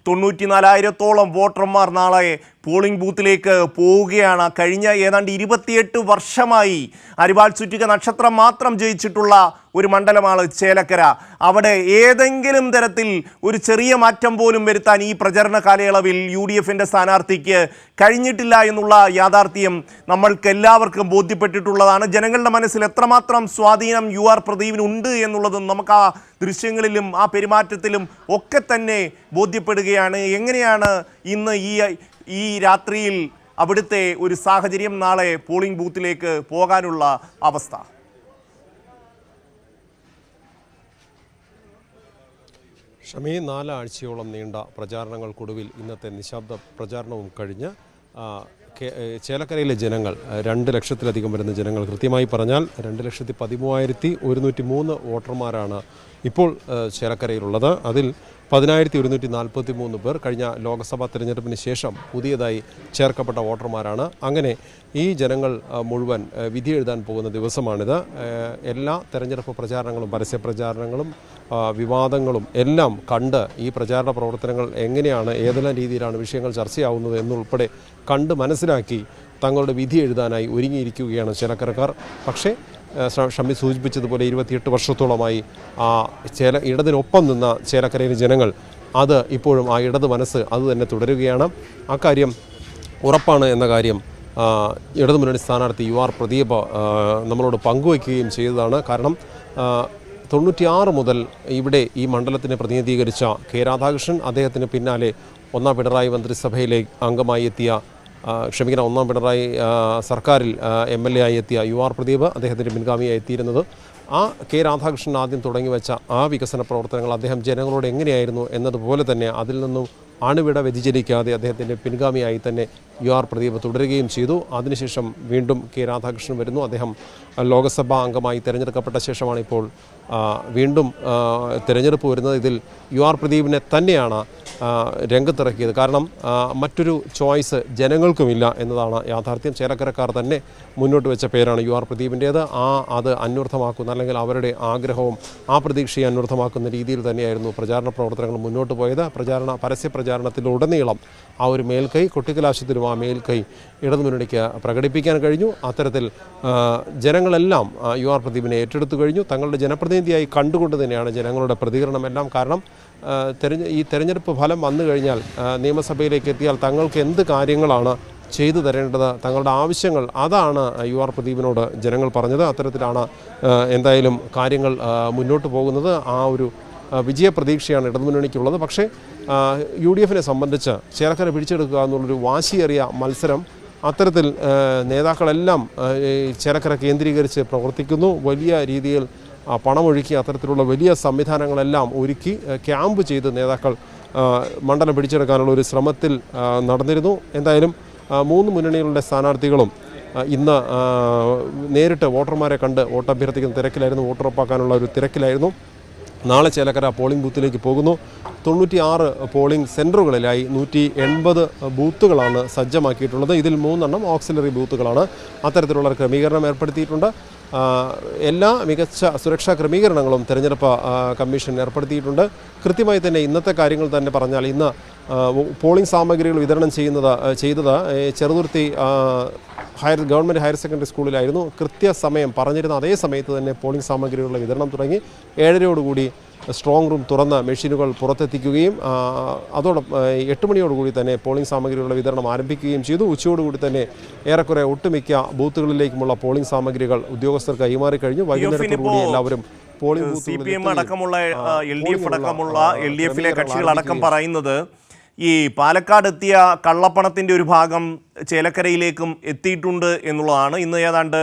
94,000-ഓളം വോട്ടർമാർ നാളെ പോളിംഗ് ബൂത്തിലേക്ക് പോവുകയാണ്. കഴിഞ്ഞ ഏതാണ്ട് 28 വർഷമായി അരിവാൾ ചുറ്റിക നക്ഷത്രം മാത്രം ജയിച്ചിട്ടുള്ള ഒരു മണ്ഡലമാണ് ചേലക്കര. അവിടെ ഏതെങ്കിലും തരത്തിൽ ഒരു ചെറിയ മാറ്റം പോലും വരുത്താൻ ഈ പ്രചരണ കാലയളവിൽ UDFിൻ്റെ സ്ഥാനാർത്ഥിക്ക് കഴിഞ്ഞിട്ടില്ല എന്നുള്ള യാഥാർത്ഥ്യം നമ്മൾക്ക് എല്ലാവർക്കും ബോധ്യപ്പെട്ടിട്ടുള്ളതാണ്. ജനങ്ങളുടെ മനസ്സിൽ എത്രമാത്രം സ്വാധീനം UR പ്രദീപിനുണ്ട് എന്നുള്ളതും നമുക്ക് ആ ദൃശ്യങ്ങളിലും ആ പെരുമാറ്റത്തിലും ഒക്കെ തന്നെ ബോധ്യപ്പെടുകയാണ്. എങ്ങനെയാണ് ഇന്ന് ഈ രാത്രിയിൽ അവിടുത്തെ ഒരു സാഹചര്യം, നാളെ പോളിംഗ് ബൂത്തിലേക്ക് പോകാനുള്ള അവസ്ഥ? ഷമി, 4 ആഴ്ചയോളം നീണ്ട പ്രചാരണങ്ങൾക്കൊടുവിൽ ഇന്നത്തെ നിശബ്ദ പ്രചാരണവും കഴിഞ്ഞ് ചേലക്കരയിലെ ജനങ്ങൾ 2 ലക്ഷത്തിലധികം വരുന്ന ജനങ്ങൾ, കൃത്യമായി പറഞ്ഞാൽ 2,13,103 വോട്ടർമാരാണ് ഇപ്പോൾ ചേലക്കരയിലുള്ളത്. അതിൽ 10,143 പേർ കഴിഞ്ഞ ലോക്സഭാ തെരഞ്ഞെടുപ്പിന് ശേഷം പുതിയതായി ചേർക്കപ്പെട്ട വോട്ടർമാരാണ്. അങ്ങനെ ഈ ജനങ്ങൾ മുഴുവൻ വിധി എഴുതാൻ പോകുന്ന ദിവസമാണിത്. എല്ലാ തെരഞ്ഞെടുപ്പ് പ്രചാരണങ്ങളും പരസ്യ പ്രചാരണങ്ങളും വിവാദങ്ങളും എല്ലാം കണ്ട് ഈ പ്രചാരണ പ്രവർത്തനങ്ങൾ എങ്ങനെയാണ്, ഏതെല്ലാം രീതിയിലാണ് വിഷയങ്ങൾ ചർച്ചയാവുന്നത് എന്നുൾപ്പെടെ കണ്ട് മനസ്സിലാക്കി തങ്ങളുടെ വിധി എഴുതാനായി ഒരുങ്ങിയിരിക്കുകയാണ് ചേലക്കരക്കാർ. പക്ഷേ ഷമി സൂചിപ്പിച്ചതുപോലെ 28 വർഷത്തോളമായി ഇടതിനൊപ്പം നിന്ന ചേലക്കരയിലെ ജനങ്ങൾ അത് ഇപ്പോഴും ആ ഇടത് മനസ്സ് അത് തന്നെ തുടരുകയാണ്. അക്കാര്യം ഉറപ്പാണ് എന്ന കാര്യം ഇടതുമുന്നണി സ്ഥാനാർത്ഥി UR പ്രദീപ് നമ്മളോട് പങ്കുവയ്ക്കുകയും ചെയ്തതാണ്. കാരണം 96 മുതൽ ഇവിടെ ഈ മണ്ഡലത്തിനെ പ്രതിനിധീകരിച്ച കെ രാധാകൃഷ്ണൻ, അദ്ദേഹത്തിന് പിന്നാലെ ഒന്നാം പിണറായി മന്ത്രിസഭയിലെ അംഗമായി എത്തിയ ഒന്നാം പിണറായി സർക്കാരിൽ MLA ആയി എത്തിയ UR പ്രദീപ്, അദ്ദേഹത്തിൻ്റെ പിൻഗാമിയായി എത്തിയിരുന്നത്. ആ കെ രാധാകൃഷ്ണൻ ആദ്യം തുടങ്ങി വെച്ച ആ വികസന പ്രവർത്തനങ്ങൾ അദ്ദേഹം ജനങ്ങളോട് എങ്ങനെയായിരുന്നു എന്നതുപോലെ തന്നെ അതിൽ നിന്നും അണുവിട വ്യതിചലിക്കാതെ അദ്ദേഹത്തിൻ്റെ പിൻഗാമിയായി തന്നെ UR പ്രദീപ് തുടരുകയും ചെയ്തു. അതിനുശേഷം വീണ്ടും കെ രാധാകൃഷ്ണൻ വരുന്നു. അദ്ദേഹം ലോക്സഭാ അംഗമായി തിരഞ്ഞെടുക്കപ്പെട്ട ശേഷമാണ് ഇപ്പോൾ വീണ്ടും തിരഞ്ഞെടുപ്പ് വരുന്നത്. ഇതിൽ UR പ്രദീപിനെ തന്നെയാണ് രംഗത്തിറക്കിയത്. കാരണം മറ്റൊരു ചോയ്സ് ജനങ്ങൾക്കുമില്ല എന്നതാണ് യാഥാർത്ഥ്യം. ചേലക്കരക്കാർ തന്നെ മുന്നോട്ട് വെച്ച പേരാണ് UR പ്രദീപിൻ്റേത്. അത് അന്വർത്ഥമാക്കുന്ന, അല്ലെങ്കിൽ അവരുടെ ആഗ്രഹവും ആ പ്രതീക്ഷയെ അന്വർത്ഥമാക്കുന്ന രീതിയിൽ തന്നെയായിരുന്നു പ്രചാരണ പ്രവർത്തനങ്ങൾ മുന്നോട്ട് പോയത്. പരസ്യ പ്രചാരണത്തിലുടനീളം ആ ഒരു മേൽക്കൈ, കൊട്ടിക്കലാശത്തിലും ആ മേൽക്കൈ ഇടതുമുന്നണിക്ക് പ്രകടിപ്പിക്കാൻ കഴിഞ്ഞു. അത്തരത്തിൽ ജനങ്ങളെല്ലാം UR പ്രദീപിനെ ഏറ്റെടുത്തു കഴിഞ്ഞു. തങ്ങളുടെ ജനപ്രതിനിധിയായി കണ്ടുകൊണ്ട് തന്നെയാണ് ജനങ്ങളുടെ പ്രതികരണമെല്ലാം. കാരണം ഈ തെരഞ്ഞെടുപ്പ് ഫലം വന്നു കഴിഞ്ഞാൽ, നിയമസഭയിലേക്ക് എത്തിയാൽ തങ്ങൾക്ക് എന്ത് കാര്യങ്ങളാണ് ചെയ്തു തരേണ്ടത്, തങ്ങളുടെ ആവശ്യങ്ങൾ, അതാണ് UR പ്രദീപിനോട് ജനങ്ങൾ പറഞ്ഞത്. അത്തരത്തിലാണ് എന്തായാലും കാര്യങ്ങൾ മുന്നോട്ട് പോകുന്നത്. ആ ഒരു വിജയപ്രതീക്ഷയാണ് ഇടതുമുന്നണിക്കുള്ളത്. പക്ഷേ UDFിനെ സംബന്ധിച്ച് ചേലക്കര പിടിച്ചെടുക്കുക എന്നുള്ളൊരു വാശിയേറിയ മത്സരം. അത്തരത്തിൽ നേതാക്കളെല്ലാം ചേലക്കര കേന്ദ്രീകരിച്ച് പ്രവർത്തിക്കുന്നു. വലിയ രീതിയിൽ പണമൊഴുക്കി അത്തരത്തിലുള്ള വലിയ സംവിധാനങ്ങളെല്ലാം ഒരുക്കി ക്യാമ്പ് ചെയ്ത് നേതാക്കൾ മണ്ഡലം പിടിച്ചെടുക്കാനുള്ള ഒരു ശ്രമത്തിൽ നടന്നിരുന്നു. എന്തായാലും 3 മുന്നണികളുടെ സ്ഥാനാർത്ഥികളും ഇന്ന് നേരിട്ട് വോട്ടർമാരെ കണ്ട് വോട്ടഭ്യർത്ഥിക്കുന്ന തിരക്കിലായിരുന്നു, വോട്ടുറപ്പാക്കാനുള്ള ഒരു തിരക്കിലായിരുന്നു. നാളെ ചേലക്കര പോളിംഗ് ബൂത്തിലേക്ക് പോകുന്നു. 96 പോളിംഗ് സെൻറ്ററുകളിലായി 180 ബൂത്തുകളാണ് സജ്ജമാക്കിയിട്ടുള്ളത്. ഇതിൽ 3 ഓക്സിലറി ബൂത്തുകളാണ്. അത്തരത്തിലുള്ള ക്രമീകരണം ഏർപ്പെടുത്തിയിട്ടുണ്ട്. എല്ലാ മികച്ച സുരക്ഷാ ക്രമീകരണങ്ങളും തെരഞ്ഞെടുപ്പ് കമ്മീഷൻ ഏർപ്പെടുത്തിയിട്ടുണ്ട്. കൃത്യമായി തന്നെ ഇന്നത്തെ കാര്യങ്ങൾ തന്നെ പറഞ്ഞാൽ, ഇന്ന് പോളിംഗ് സാമഗ്രികൾ വിതരണം ചെയ്തത് ചെറുതുരുത്തി ഗവൺമെൻറ് ഹയർ സെക്കൻഡറി സ്കൂളിലായിരുന്നു. കൃത്യസമയം പറഞ്ഞിരുന്ന അതേ സമയത്ത് തന്നെ പോളിംഗ് സാമഗ്രികളുടെ വിതരണം തുടങ്ങി. 7:30 സ്ട്രോങ് റൂം തുറന്ന മെഷീനുകൾ പുറത്തെത്തിക്കുകയും അതോടൊപ്പം 8 മണിയോടുകൂടി തന്നെ പോളിംഗ് സാമഗ്രികളുടെ വിതരണം ആരംഭിക്കുകയും ചെയ്തു. ഉച്ചയോടുകൂടി തന്നെ ഏറെക്കുറെ ഒട്ടുമിക്ക ബൂത്തുകളിലേക്കുമുള്ള പോളിംഗ് സാമഗ്രികൾ ഉദ്യോഗസ്ഥർക്ക് കൈമാറി കഴിഞ്ഞു. വൈകുന്നേരത്തോടുകൂടി എല്ലാവരും പോളിംഗ് CPM അടക്കമുള്ള LDFിലെ കക്ഷികളടക്കം പറയുന്നത് ഈ പാലക്കാട് എത്തിയ കള്ളപ്പണത്തിൻ്റെ ഒരു ഭാഗം ചേലക്കരയിലേക്കും എത്തിയിട്ടുണ്ട് എന്നുള്ളതാണ്. ഇന്ന് ഏതാണ്ട്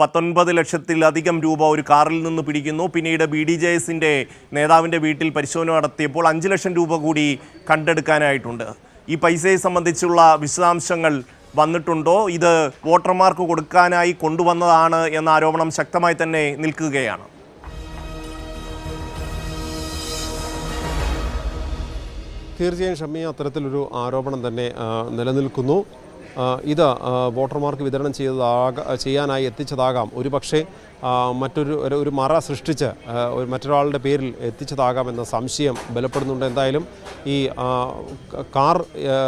19 ലക്ഷത്തിലധികം രൂപ ഒരു കാറിൽ നിന്ന് പിടിക്കുന്നു. പിന്നീട് BDJSൻ്റെ നേതാവിൻ്റെ വീട്ടിൽ പരിശോധന നടത്തിയപ്പോൾ 5 ലക്ഷം രൂപ കൂടി കണ്ടെടുക്കാനായിട്ടുണ്ട്. ഈ പൈസയെ സംബന്ധിച്ചുള്ള വിശദാംശങ്ങൾ വന്നിട്ടുണ്ടോ? ഇത് വോട്ടർമാർക്ക് കൊടുക്കാനായി കൊണ്ടുവന്നതാണ് എന്ന ആരോപണം ശക്തമായി തന്നെ നിൽക്കുകയാണ്. തീർച്ചയായും ഷമ്മി, അത്തരത്തിലൊരു ആരോപണം തന്നെ നിലനിൽക്കുന്നു. ഇത് വോട്ടർമാർക്ക് വിതരണം ചെയ്യാനായി എത്തിച്ചതാകാം. ഒരുപക്ഷെ ഒരു മറ സൃഷ്ടിച്ച് മറ്റൊരാളുടെ പേരിൽ എത്തിച്ചതാകാമെന്ന സംശയം ബലപ്പെടുന്നുണ്ട്. എന്തായാലും ഈ കാർ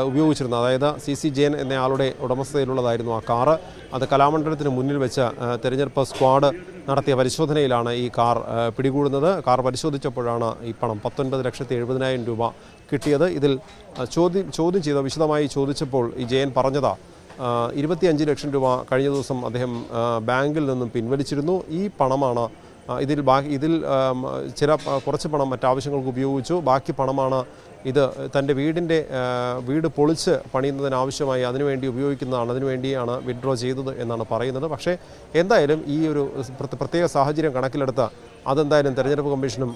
ഉപയോഗിച്ചിരുന്ന, അതായത് CC ജയൻ എന്നയാളുടെ ഉടമസ്ഥതയിലുള്ളതായിരുന്നു ആ കാറ്. അത് കലാമണ്ഡലത്തിന് മുന്നിൽ വെച്ച് തെരഞ്ഞെടുപ്പ് സ്ക്വാഡ് നടത്തിയ പരിശോധനയിലാണ് ഈ കാർ പിടികൂടുന്നത്. കാർ പരിശോധിച്ചപ്പോഴാണ് ഈ പണം 19,70,000 രൂപ കിട്ടിയത്. ഇതിൽ ചോദ്യം ചെയ്ത വിശദമായി ചോദിച്ചപ്പോൾ ഈ ജയൻ പറഞ്ഞതാ 25 ലക്ഷം രൂപ കഴിഞ്ഞ ദിവസം അദ്ദേഹം ബാങ്കിൽ നിന്നും പിൻവലിച്ചിരുന്നു. ഈ പണമാണ് ഇതിൽ കുറച്ച് പണം മറ്റാവശ്യങ്ങൾക്ക് ഉപയോഗിച്ചു. ബാക്കി പണമാണ് ഇത് തൻ്റെ വീട് പൊളിച്ച് പണിയുന്നതിനാവശ്യമായി അതിനുവേണ്ടി ഉപയോഗിക്കുന്നതാണ്, അതിനുവേണ്ടിയാണ് വിഡ്രോ ചെയ്തത് എന്നാണ് പറയുന്നത്. പക്ഷേ എന്തായാലും ഈ ഒരു പ്രത്യേക സാഹചര്യം കണക്കിലെടുത്ത് അതെന്തായാലും തെരഞ്ഞെടുപ്പ് കമ്മീഷനും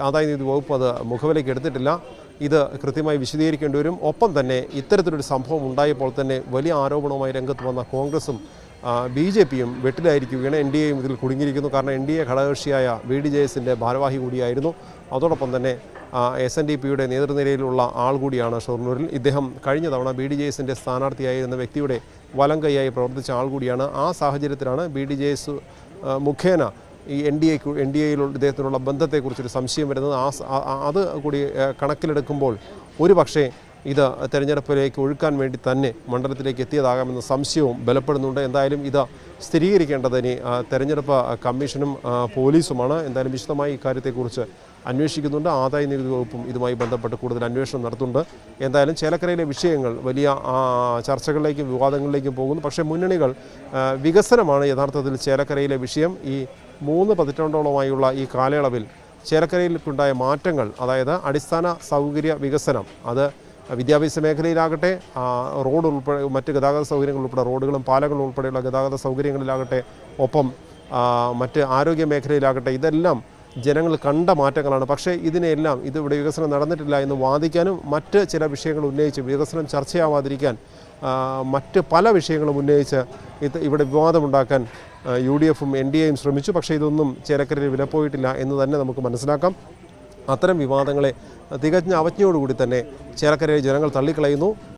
ആദായനികുതി വകുപ്പ് അത് മുഖവിലേക്ക് എടുത്തിട്ടില്ല. ഇത് കൃത്യമായി വിശദീകരിക്കേണ്ടി വരും. ഒപ്പം തന്നെ ഇത്തരത്തിലൊരു സംഭവം ഉണ്ടായപ്പോൾ തന്നെ വലിയ ആരോപണവുമായി രംഗത്ത് വന്ന കോൺഗ്രസും BJPയും വെട്ടിലായിരിക്കുകയാണ്. NDAയും ഇതിൽ കുടുങ്ങിയിരിക്കുന്നു. കാരണം NDA ഘടകകക്ഷിയായ VDJSൻ്റെ ഭാരവാഹി കൂടിയായിരുന്നു. അതോടൊപ്പം തന്നെ SNDPയുടെ നേതൃനിരയിലുള്ള ആൾ കൂടിയാണ് ഷൊർണൂരിൽ. ഇദ്ദേഹം കഴിഞ്ഞ തവണ BDJSൻ്റെ സ്ഥാനാർത്ഥിയായിരുന്ന വ്യക്തിയുടെ വലം കൈയായി പ്രവർത്തിച്ച ആൾ കൂടിയാണ്. ആ സാഹചര്യത്തിലാണ് BDJS മുഖേന ഈ NDAയിലുള്ള ഇദ്ദേഹത്തിനുള്ള ബന്ധത്തെക്കുറിച്ചൊരു സംശയം വരുന്നത്. അത് കൂടി കണക്കിലെടുക്കുമ്പോൾ ഒരു പക്ഷേ ഇത് തെരഞ്ഞെടുപ്പിലേക്ക് ഒഴുക്കാൻ വേണ്ടി തന്നെ മണ്ഡലത്തിലേക്ക് എത്തിയതാകാമെന്ന സംശയവും ബലപ്പെടുന്നുണ്ട്. എന്തായാലും ഇത് സ്ഥിരീകരിക്കേണ്ടതിന് തെരഞ്ഞെടുപ്പ് കമ്മീഷനും പോലീസുമാണ്. എന്തായാലും വിശദമായി ഇക്കാര്യത്തെക്കുറിച്ച് അന്വേഷിക്കുന്നുണ്ട്. ആദായനികുതി വകുപ്പും ഇതുമായി ബന്ധപ്പെട്ട് കൂടുതൽ അന്വേഷണം നടത്തുന്നുണ്ട്. എന്തായാലും ചേലക്കരയിലെ വിഷയങ്ങൾ വലിയ ചർച്ചകളിലേക്കും വിവാദങ്ങളിലേക്കും പോകുന്നു. പക്ഷേ മുന്നണികൾ വികസനമാണ് യഥാർത്ഥത്തിൽ ചേലക്കരയിലെ വിഷയം. ഈ 3 പതിറ്റാണ്ടോളമായുള്ള ഈ കാലയളവിൽ ചേലക്കരയിലുണ്ടായ മാറ്റങ്ങൾ, അതായത് അടിസ്ഥാന സൗകര്യ വികസനം, അത് വിദ്യാഭ്യാസ മേഖലയിലാകട്ടെ, റോഡ് ഉൾപ്പെടെ മറ്റ് ഗതാഗത സൗകര്യങ്ങൾ ഉൾപ്പെടെ റോഡുകളും പാലങ്ങളും ഉൾപ്പെടെയുള്ള ഗതാഗത സൗകര്യങ്ങളിലാകട്ടെ, ഒപ്പം മറ്റ് ആരോഗ്യ മേഖലയിലാകട്ടെ, ഇതെല്ലാം ജനങ്ങൾ കണ്ട മാറ്റങ്ങളാണ്. പക്ഷേ ഇതിനെല്ലാം ഇവിടെ വികസനം നടന്നിട്ടില്ല എന്ന് വാദിക്കാനും മറ്റ് ചില വിഷയങ്ങൾ ഉന്നയിച്ച് വികസനം ചർച്ചയാവാതിരിക്കാൻ മറ്റ് പല വിഷയങ്ങളും ഉന്നയിച്ച് ഇവിടെ വിവാദമുണ്ടാക്കാൻ UDFും NDAയും ശ്രമിച്ചു. പക്ഷേ ഇതൊന്നും ചേലക്കരയിൽ വിലപ്പോയിട്ടില്ല എന്ന് തന്നെ നമുക്ക് മനസ്സിലാക്കാം. അത്തരം വിവാദങ്ങളെ തികഞ്ഞ അവജ്ഞയോടുകൂടി തന്നെ ചേലക്കരയിലെ ജനങ്ങൾ തള്ളിക്കളയുന്നു.